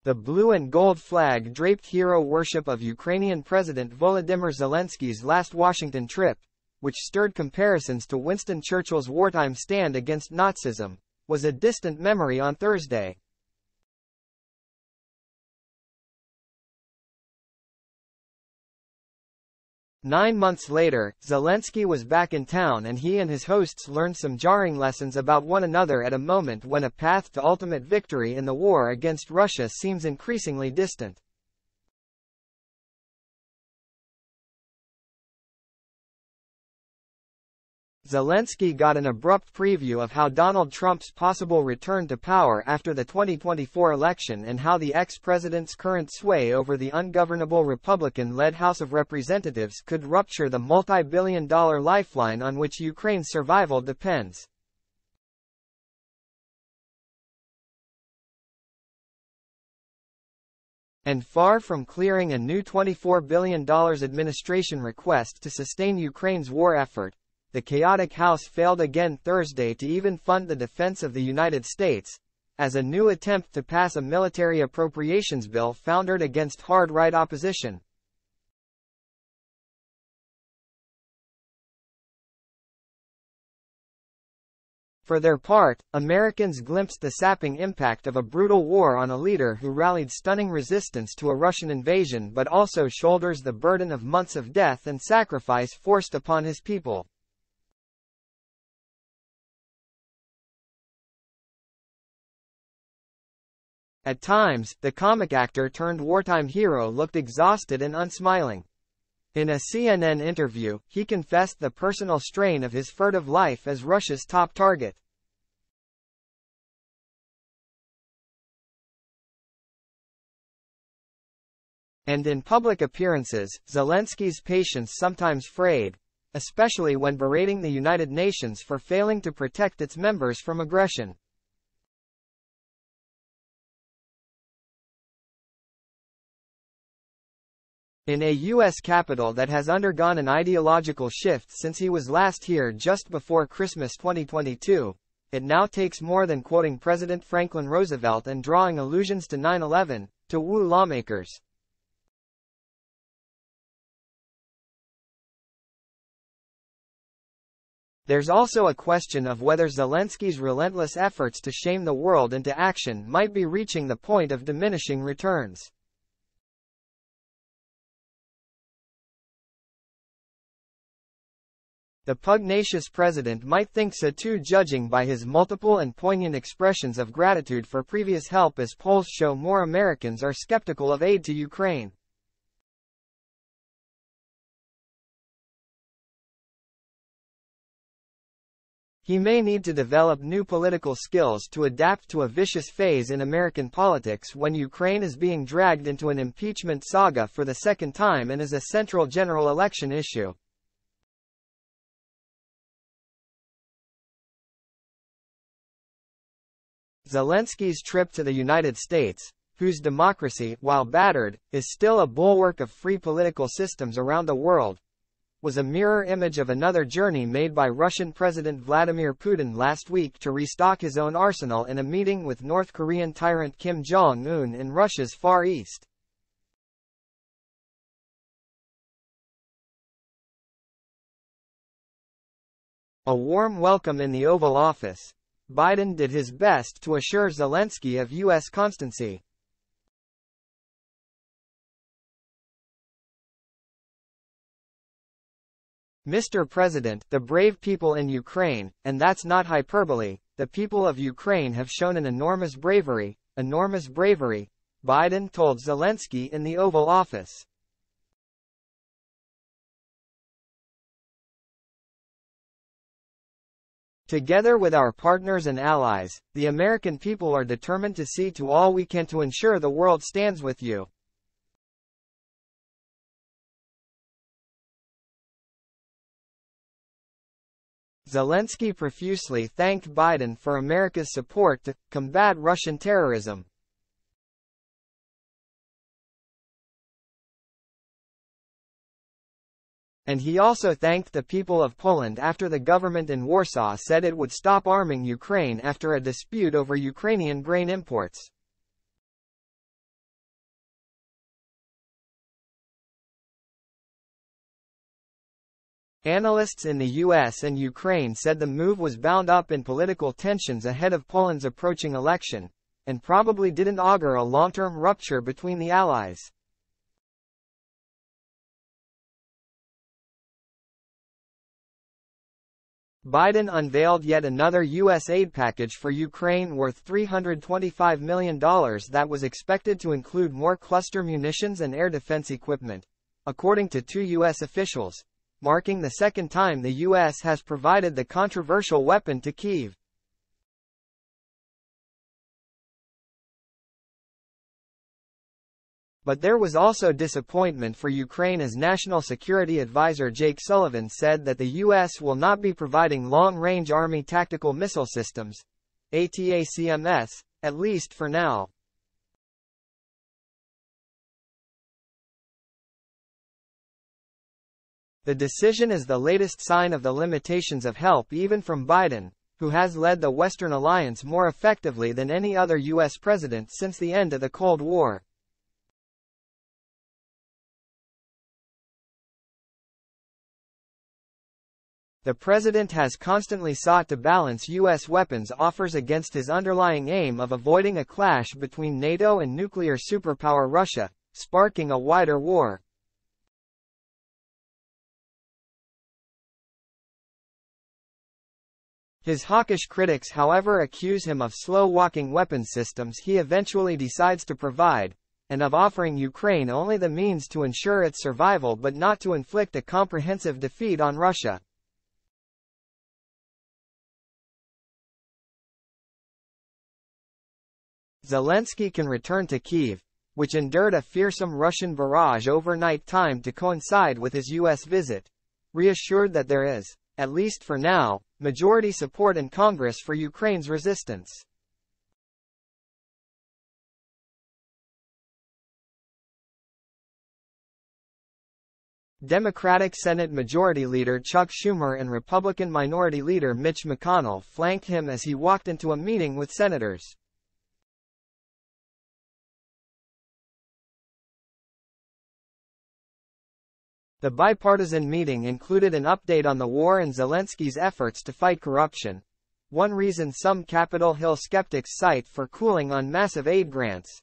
The blue and gold flag draped hero worship of Ukrainian President Volodymyr Zelensky's last Washington trip, which stirred comparisons to Winston Churchill's wartime stand against Nazism, was a distant memory on Thursday. Nine months later, Zelensky was back in town and he and his hosts learned some jarring lessons about one another at a moment when a path to ultimate victory in the war against Russia seems increasingly distant. Zelensky got an abrupt preview of how Donald Trump's possible return to power after the 2024 election and how the ex-president's current sway over the ungovernable Republican-led House of Representatives could rupture the multi-billion-dollar lifeline on which Ukraine's survival depends. And far from clearing a new $24 billion administration request to sustain Ukraine's war effort, the chaotic House failed again Thursday to even fund the defense of the United States, as a new attempt to pass a military appropriations bill foundered against hard-right opposition. For their part, Americans glimpsed the sapping impact of a brutal war on a leader who rallied stunning resistance to a Russian invasion but also shoulders the burden of months of death and sacrifice forced upon his people. At times, the comic actor turned wartime hero looked exhausted and unsmiling. In a CNN interview, he confessed the personal strain of his furtive life as Russia's top target. And in public appearances, Zelensky's patience sometimes frayed, especially when berating the United Nations for failing to protect its members from aggression. In a U.S. capital that has undergone an ideological shift since he was last here just before Christmas 2022, it now takes more than quoting President Franklin Roosevelt and drawing allusions to 9/11, to woo lawmakers. There's also a question of whether Zelensky's relentless efforts to shame the world into action might be reaching the point of diminishing returns. The pugnacious president might think so too, judging by his multiple and poignant expressions of gratitude for previous help, as polls show more Americans are skeptical of aid to Ukraine. He may need to develop new political skills to adapt to a vicious phase in American politics when Ukraine is being dragged into an impeachment saga for the second time and is a central general election issue. Zelensky's trip to the United States, whose democracy, while battered, is still a bulwark of free political systems around the world, was a mirror image of another journey made by Russian President Vladimir Putin last week to restock his own arsenal in a meeting with North Korean tyrant Kim Jong-un in Russia's Far East. A warm welcome in the Oval Office. Biden did his best to assure Zelensky of U.S. constancy. Mr. President, the brave people in Ukraine, and that's not hyperbole, the people of Ukraine have shown an enormous bravery, Biden told Zelensky in the Oval Office. Together with our partners and allies, the American people are determined to see to all we can to ensure the world stands with you. Zelensky profusely thanked Biden for America's support to combat Russian terrorism. And he also thanked the people of Poland after the government in Warsaw said it would stop arming Ukraine after a dispute over Ukrainian grain imports. Analysts in the US and Ukraine said the move was bound up in political tensions ahead of Poland's approaching election, and probably didn't augur a long-term rupture between the allies. Biden unveiled yet another U.S. aid package for Ukraine worth $325 million that was expected to include more cluster munitions and air defense equipment, according to two U.S. officials, marking the second time the U.S. has provided the controversial weapon to Kyiv. But there was also disappointment for Ukraine as National Security Advisor Jake Sullivan said that the U.S. will not be providing long-range Army tactical missile systems, ATACMS, at least for now. The decision is the latest sign of the limitations of help even from Biden, who has led the Western alliance more effectively than any other U.S. president since the end of the Cold War. The president has constantly sought to balance U.S. weapons offers against his underlying aim of avoiding a clash between NATO and nuclear superpower Russia, sparking a wider war. His hawkish critics, however, accuse him of slow-walking weapons systems he eventually decides to provide, and of offering Ukraine only the means to ensure its survival but not to inflict a comprehensive defeat on Russia. Zelensky can return to Kyiv, which endured a fearsome Russian barrage overnight timed to coincide with his U.S. visit, reassured that there is, at least for now, majority support in Congress for Ukraine's resistance. Democratic Senate Majority Leader Chuck Schumer and Republican Minority Leader Mitch McConnell flanked him as he walked into a meeting with senators. The bipartisan meeting included an update on the war and Zelensky's efforts to fight corruption, one reason some Capitol Hill skeptics cite for cooling on massive aid grants.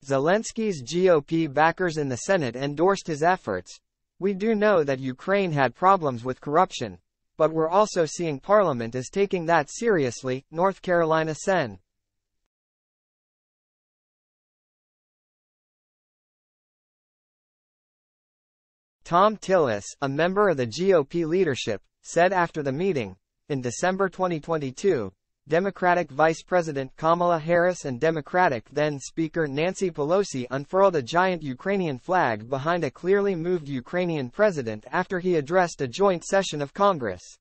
Zelensky's GOP backers in the Senate endorsed his efforts. "We do know that Ukraine had problems with corruption, but we're also seeing Parliament is taking that seriously," North Carolina Sen. Tom Tillis, a member of the GOP leadership, said after the meeting, in December 2022, Democratic Vice President Kamala Harris and Democratic then-Speaker Nancy Pelosi unfurled a giant Ukrainian flag behind a clearly moved Ukrainian president after he addressed a joint session of Congress.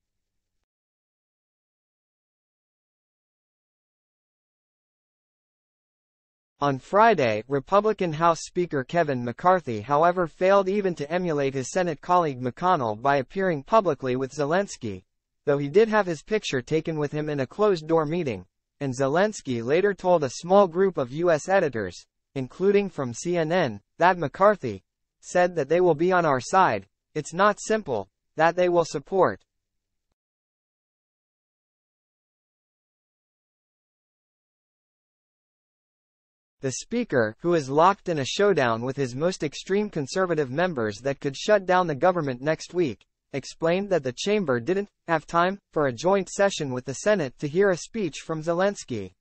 On Friday, Republican House Speaker Kevin McCarthy, however, failed even to emulate his Senate colleague McConnell by appearing publicly with Zelensky, though he did have his picture taken with him in a closed-door meeting, and Zelensky later told a small group of U.S. editors, including from CNN, that McCarthy said that they will be on our side, it's not simple, that they will support. The Speaker, who is locked in a showdown with his most extreme conservative members that could shut down the government next week, explained that the chamber didn't have time for a joint session with the Senate to hear a speech from Zelensky.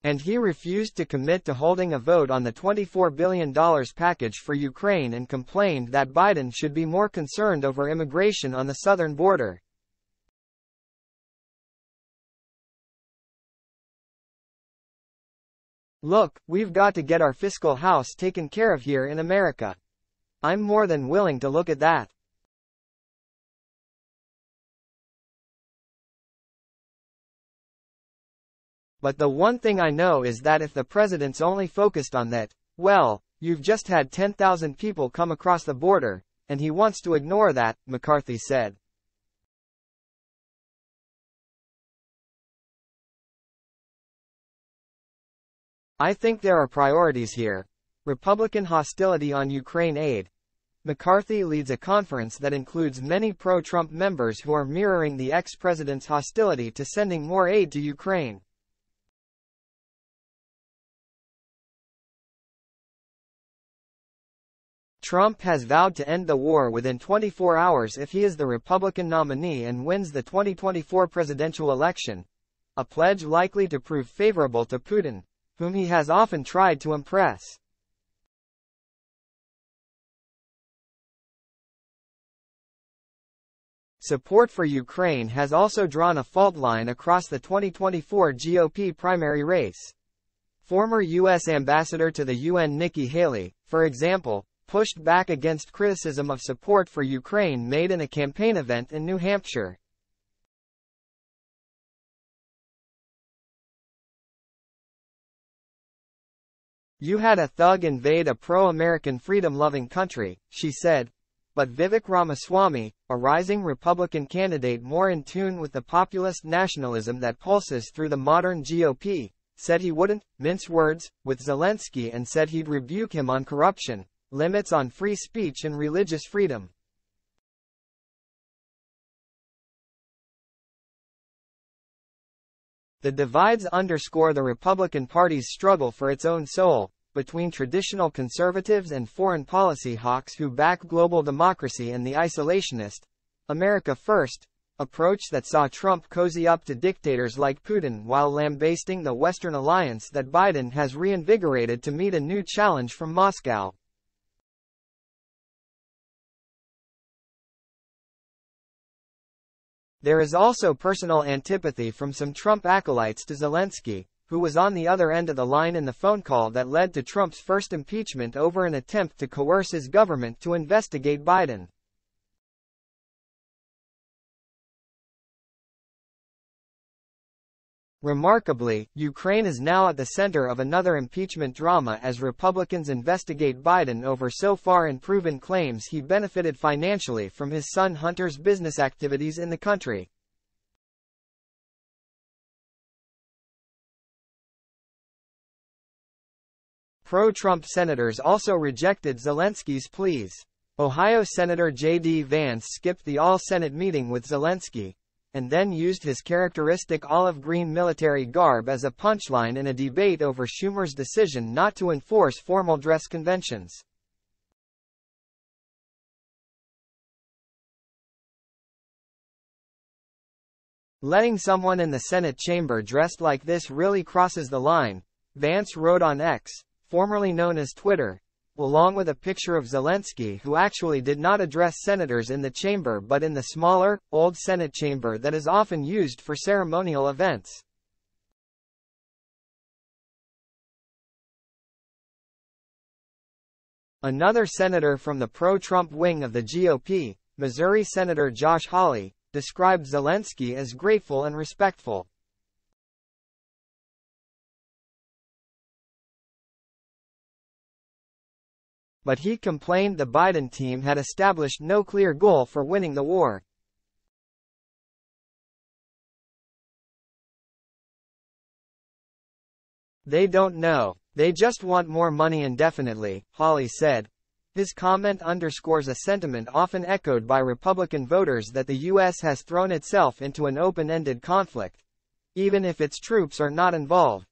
And he refused to commit to holding a vote on the $24 billion package for Ukraine and complained that Biden should be more concerned over immigration on the southern border. "Look, we've got to get our fiscal house taken care of here in America. I'm more than willing to look at that. But the one thing I know is that if the president's only focused on that, well, you've just had 10,000 people come across the border, and he wants to ignore that," McCarthy said. I think there are priorities here. Republican hostility on Ukraine aid. McCarthy leads a conference that includes many pro-Trump members who are mirroring the ex-president's hostility to sending more aid to Ukraine. Trump has vowed to end the war within 24 hours if he is the Republican nominee and wins the 2024 presidential election, a pledge likely to prove favorable to Putin, whom he has often tried to impress. Support for Ukraine has also drawn a fault line across the 2024 GOP primary race. Former U.S. Ambassador to the UN Nikki Haley, for example, pushed back against criticism of support for Ukraine made in a campaign event in New Hampshire. "You had a thug invade a pro-American freedom-loving country," she said. But Vivek Ramaswamy, a rising Republican candidate more in tune with the populist nationalism that pulses through the modern GOP, said he wouldn't mince words with Zelensky and said he'd rebuke him on corruption, limits on free speech and religious freedom. The divides underscore the Republican Party's struggle for its own soul, between traditional conservatives and foreign policy hawks who back global democracy and the isolationist, America First, approach that saw Trump cozy up to dictators like Putin while lambasting the Western alliance that Biden has reinvigorated to meet a new challenge from Moscow. There is also personal antipathy from some Trump acolytes to Zelensky, who was on the other end of the line in the phone call that led to Trump's first impeachment over an attempt to coerce his government to investigate Biden. Remarkably, Ukraine is now at the center of another impeachment drama as Republicans investigate Biden over so far unproven claims he benefited financially from his son Hunter's business activities in the country. Pro-Trump senators also rejected Zelensky's pleas. Ohio Senator J.D. Vance skipped the all-Senate meeting with Zelensky, and then used his characteristic olive green military garb as a punchline in a debate over Schumer's decision not to enforce formal dress conventions. "Letting someone in the Senate chamber dressed like this really crosses the line," Vance wrote on X, formerly known as Twitter, along with a picture of Zelensky who actually did not address senators in the chamber but in the smaller, old Senate chamber that is often used for ceremonial events. Another senator from the pro-Trump wing of the GOP, Missouri Senator Josh Hawley, described Zelensky as grateful and respectful. But he complained the Biden team had established no clear goal for winning the war. "They don't know. They just want more money indefinitely," Hawley said. His comment underscores a sentiment often echoed by Republican voters that the U.S. has thrown itself into an open-ended conflict, even if its troops are not involved.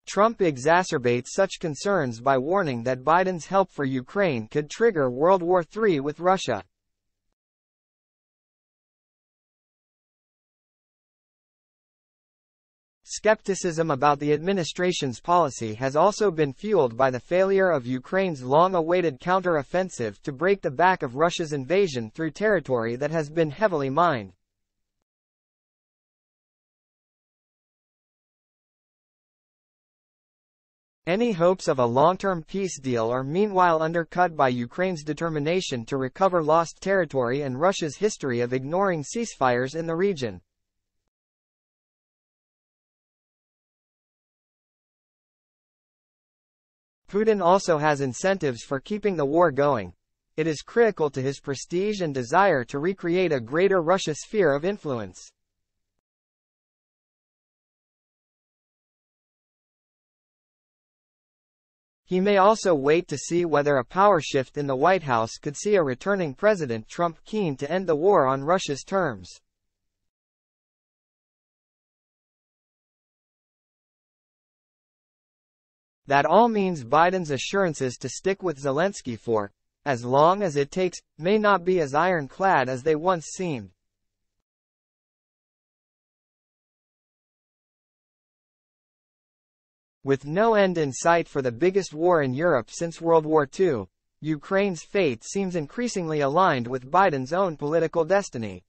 Trump exacerbates such concerns by warning that Biden's help for Ukraine could trigger World War III with Russia. Skepticism about the administration's policy has also been fueled by the failure of Ukraine's long-awaited counter-offensive to break the back of Russia's invasion through territory that has been heavily mined. Any hopes of a long-term peace deal are meanwhile undercut by Ukraine's determination to recover lost territory and Russia's history of ignoring ceasefires in the region. Putin also has incentives for keeping the war going. it is critical to his prestige and desire to recreate a greater Russia sphere of influence. He may also wait to see whether a power shift in the White House could see a returning President Trump keen to end the war on Russia's terms. That all means Biden's assurances to stick with Zelensky for as long as it takes may not be as ironclad as they once seemed. With no end in sight for the biggest war in Europe since World War II, Ukraine's fate seems increasingly aligned with Biden's own political destiny.